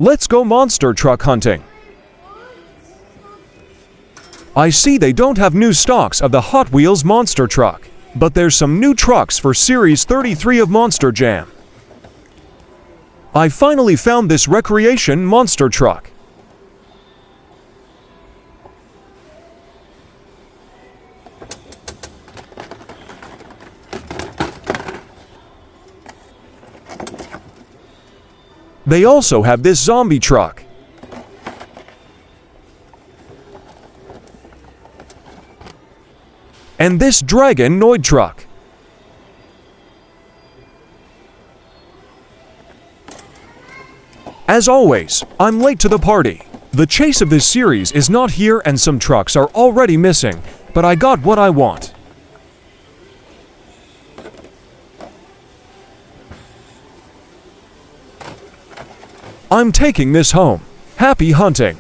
Let's go monster truck hunting. I see they don't have new stocks of the Hot Wheels monster truck, but there's some new trucks for Series 33 of Monster Jam. I finally found this recreation monster truck. They also have this zombie truck. And this Dragonoid truck. As always, I'm late to the party. The chase of this series is not here and some trucks are already missing, but I got what I want. I'm taking this home. Happy hunting!